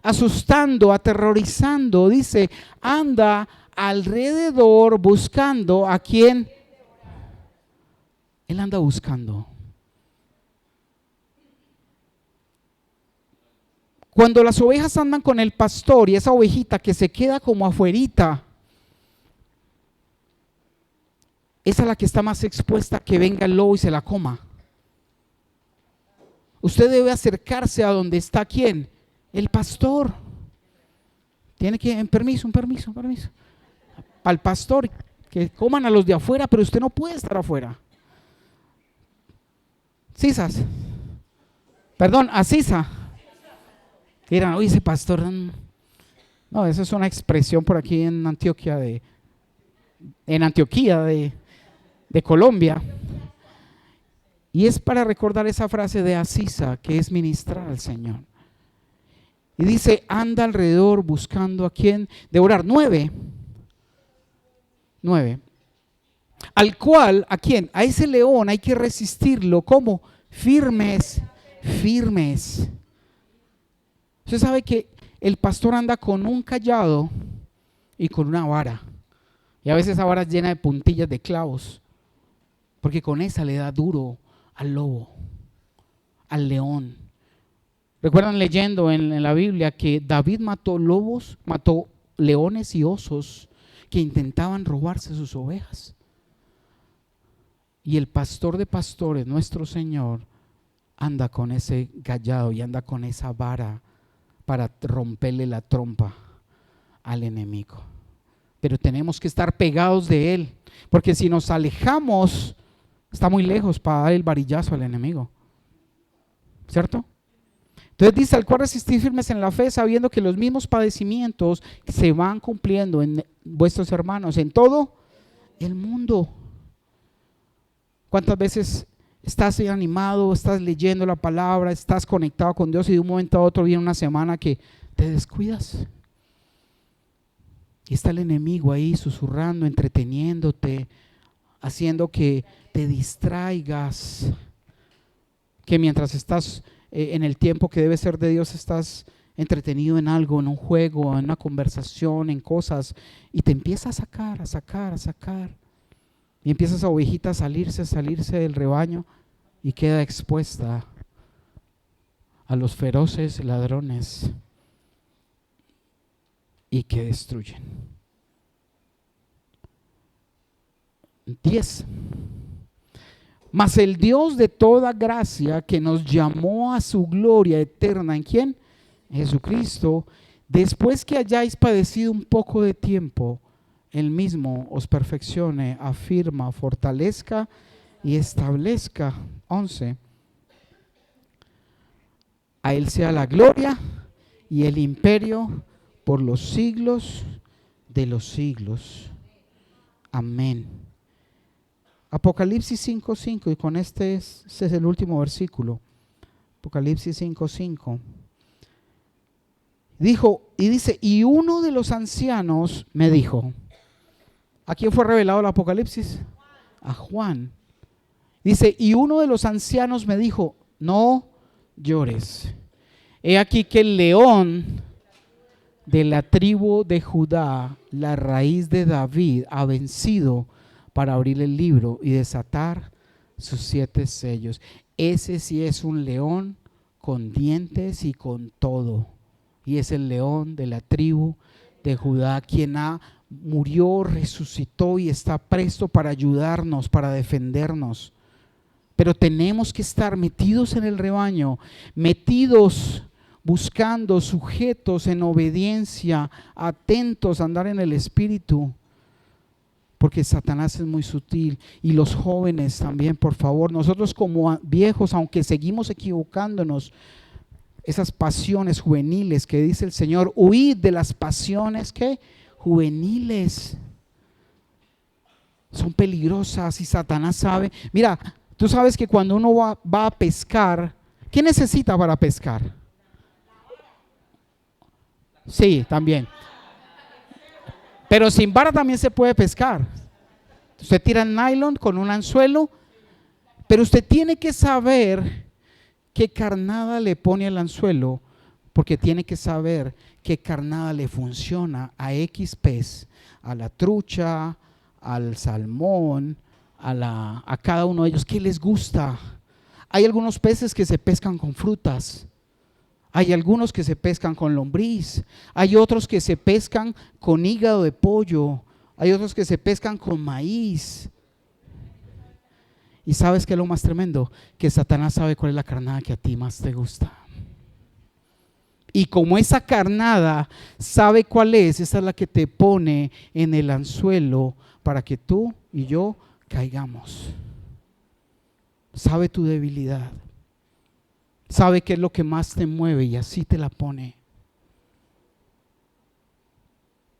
S1: asustando, aterrorizando, dice, anda alrededor buscando a quien él anda buscando. Cuando las ovejas andan con el pastor y esa ovejita que se queda como afuerita, esa es la que está más expuesta a que venga el lobo y se la coma. Usted debe acercarse a donde está ¿quién? El pastor. Tiene que, un permiso. Al pastor, que coman a los de afuera, pero usted no puede estar afuera. Cisas. Perdón, a Sisa. Dirán, oye, ese pastor. No, eso es una expresión por aquí en Antioquia de Colombia. Y es para recordar esa frase de Asisa, que es ministrar al Señor. Y dice, anda alrededor buscando a quien devorar. 9. Al cual, ¿a quién? A ese león hay que resistirlo. ¿Cómo? Firmes. Usted sabe que el pastor anda con un cayado y con una vara. Y a veces esa vara es llena de puntillas de clavos. Porque con esa le da duro al lobo, al león. Recuerdan leyendo en la Biblia que David mató lobos, mató leones y osos que intentaban robarse sus ovejas. Y el pastor de pastores, nuestro Señor, anda con ese cayado y anda con esa vara para romperle la trompa al enemigo. Pero tenemos que estar pegados de Él, porque si nos alejamos, está muy lejos para dar el varillazo al enemigo, ¿cierto? Entonces dice, al cual resistir firmes en la fe, sabiendo que los mismos padecimientos se van cumpliendo en vuestros hermanos en todo el mundo. ¿Cuántas veces estás ahí animado, estás leyendo la palabra, estás conectado con Dios y de un momento a otro viene una semana que te descuidas? Y está el enemigo ahí susurrando, entreteniéndote, haciendo que te distraigas, que mientras estás en el tiempo que debe ser de Dios, estás entretenido en algo, en un juego, en una conversación, en cosas, y te empieza a sacar, a sacar, a sacar, y empieza esa ovejita a salirse del rebaño y queda expuesta a los feroces ladrones y que destruyen. 10. Mas el Dios de toda gracia, que nos llamó a su gloria eterna, ¿en quién? Jesucristo, después que hayáis padecido un poco de tiempo, Él mismo os perfeccione, afirma, fortalezca y establezca. 11. A Él sea la gloria y el imperio por los siglos de los siglos. Amén. Apocalipsis 5:5, y con este es el último versículo. Apocalipsis 5:5. Dice, y uno de los ancianos me dijo. ¿A quién fue revelado el Apocalipsis? A Juan. Dice, y uno de los ancianos me dijo, no llores. He aquí que el león de la tribu de Judá, la raíz de David, ha vencido para abrir el libro y desatar sus 7 sellos. Ese sí es un león con dientes y con todo. Y es el león de la tribu de Judá, quien murió, resucitó y está presto para ayudarnos, para defendernos. Pero tenemos que estar metidos en el rebaño, metidos, buscando, sujetos en obediencia, atentos a andar en el Espíritu. Porque Satanás es muy sutil. Y los jóvenes también, por favor. Nosotros como viejos, aunque seguimos equivocándonos, esas pasiones juveniles que dice el Señor, huid de las pasiones que juveniles. Son peligrosas y Satanás sabe. Mira, tú sabes que cuando uno va a pescar, ¿qué necesita para pescar? Sí, también. Pero sin vara también se puede pescar. Usted tira el nylon con un anzuelo, pero usted tiene que saber qué carnada le pone al anzuelo, porque tiene que saber qué carnada le funciona a X pez, a la trucha, al salmón, a cada uno de ellos. ¿Qué les gusta? Hay algunos peces que se pescan con frutas. Hay algunos que se pescan con lombriz, hay otros que se pescan con hígado de pollo, hay otros que se pescan con maíz. ¿Y sabes qué es lo más tremendo? Que Satanás sabe cuál es la carnada que a ti más te gusta. Y como esa carnada sabe cuál es, esa es la que te pone en el anzuelo para que tú y yo caigamos. Sabe tu debilidad. Sabe qué es lo que más te mueve y así te la pone.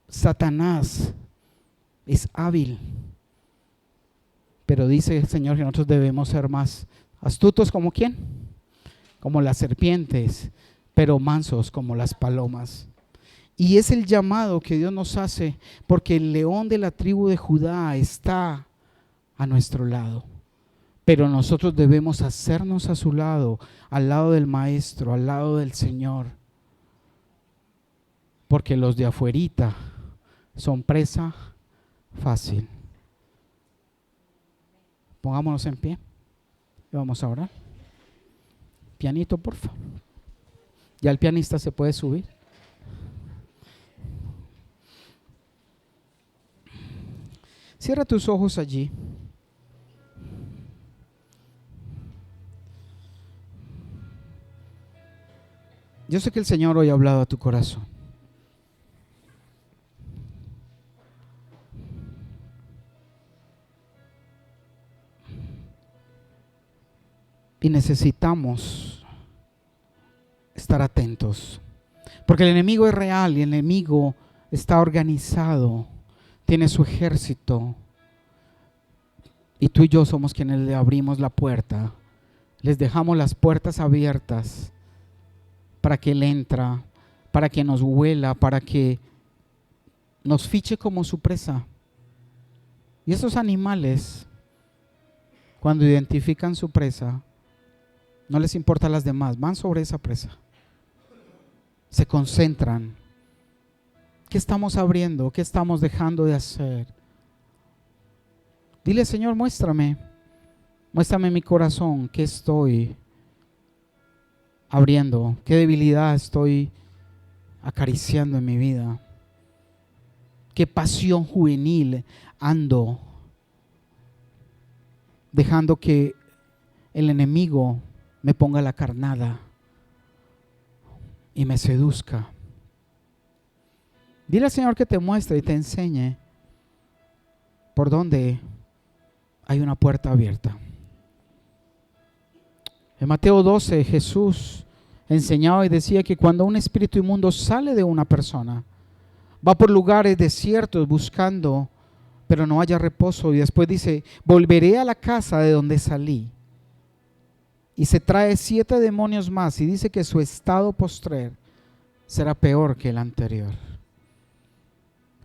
S1: Satanás es hábil, pero dice el Señor que nosotros debemos ser más astutos como ¿quién? Como las serpientes, pero mansos como las palomas. Y es el llamado que Dios nos hace, porque el león de la tribu de Judá está a nuestro lado. Pero nosotros debemos hacernos a su lado, al lado del Maestro, al lado del Señor. Porque los de afuerita son presa fácil. Pongámonos en pie y vamos a orar. Pianito, por favor. Ya el pianista se puede subir. Cierra tus ojos allí. Yo sé que el Señor hoy ha hablado a tu corazón. Y necesitamos estar atentos. Porque el enemigo es real y el enemigo está organizado, tiene su ejército. Y tú y yo somos quienes le abrimos la puerta. Les dejamos las puertas abiertas para que Él entra, para que nos huela, para que nos fiche como su presa. Y esos animales, cuando identifican su presa, no les importa las demás, van sobre esa presa. Se concentran. ¿Qué estamos abriendo? ¿Qué estamos dejando de hacer? Dile, Señor, muéstrame mi corazón, qué estoy abriendo, qué debilidad estoy acariciando en mi vida, qué pasión juvenil ando dejando que el enemigo me ponga la carnada y me seduzca. Dile al Señor que te muestre y te enseñe por dónde hay una puerta abierta. En Mateo 12 Jesús enseñaba y decía que cuando un espíritu inmundo sale de una persona, va por lugares desiertos buscando, pero no haya reposo, y después dice, volveré a la casa de donde salí. Y se trae 7 demonios más y dice que su estado postrer será peor que el anterior.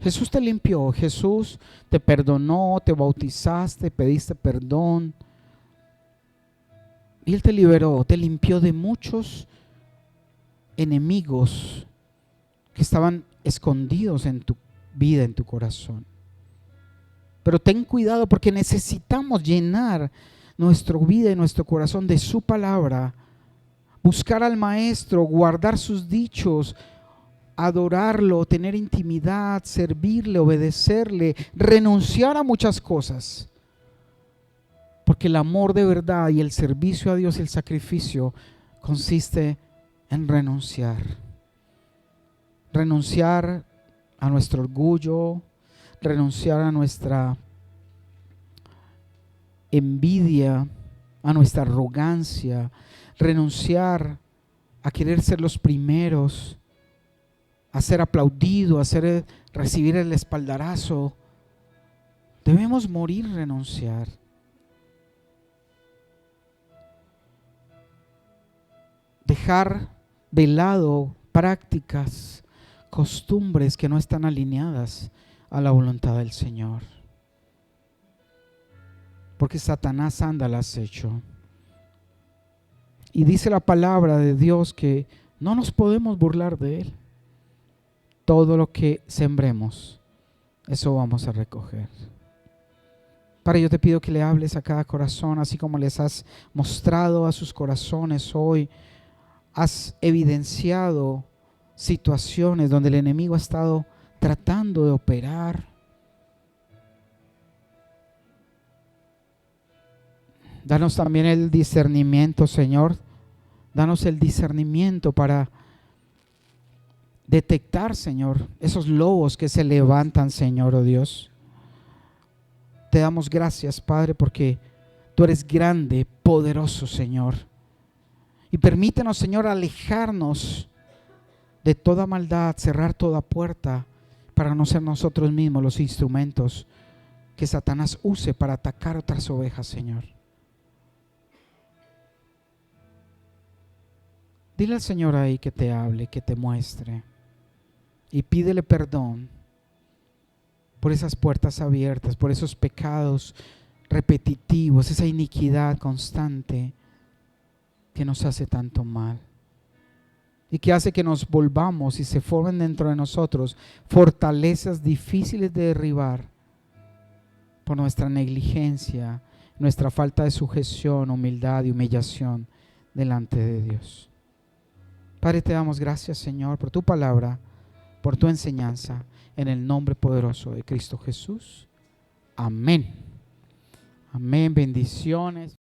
S1: Jesús te limpió, Jesús te perdonó, te bautizaste, pediste perdón. Y Él te liberó, te limpió de muchos enemigos que estaban escondidos en tu vida, en tu corazón. Pero ten cuidado porque necesitamos llenar nuestra vida y nuestro corazón de su palabra, buscar al Maestro, guardar sus dichos, adorarlo, tener intimidad, servirle, obedecerle, renunciar a muchas cosas. Porque el amor de verdad y el servicio a Dios y el sacrificio consiste en renunciar. Renunciar a nuestro orgullo, renunciar a nuestra envidia, a nuestra arrogancia, renunciar a querer ser los primeros, a ser aplaudido, a recibir el espaldarazo. Debemos morir, renunciar. Dejar de lado prácticas, costumbres que no están alineadas a la voluntad del Señor. Porque Satanás anda al acecho. Y dice la palabra de Dios que no nos podemos burlar de Él. Todo lo que sembremos, eso vamos a recoger. Padre, yo te pido que le hables a cada corazón, así como les has mostrado a sus corazones hoy. Has evidenciado situaciones donde el enemigo ha estado tratando de operar. Danos también el discernimiento, Señor. Danos el discernimiento para detectar, Señor, esos lobos que se levantan, Señor, oh Dios. Te damos gracias, Padre, porque tú eres grande, poderoso, Señor. Y permítenos, Señor, alejarnos de toda maldad, cerrar toda puerta para no ser nosotros mismos los instrumentos que Satanás use para atacar otras ovejas, Señor. Dile al Señor ahí que te hable, que te muestre, y pídele perdón por esas puertas abiertas, por esos pecados repetitivos, esa iniquidad constante que nos hace tanto mal y que hace que nos volvamos y se formen dentro de nosotros fortalezas difíciles de derribar por nuestra negligencia, nuestra falta de sujeción, humildad y humillación delante de Dios. Padre, te damos gracias, Señor, por tu palabra, por tu enseñanza, en el nombre poderoso de Cristo Jesús. Amén. Amén. Bendiciones.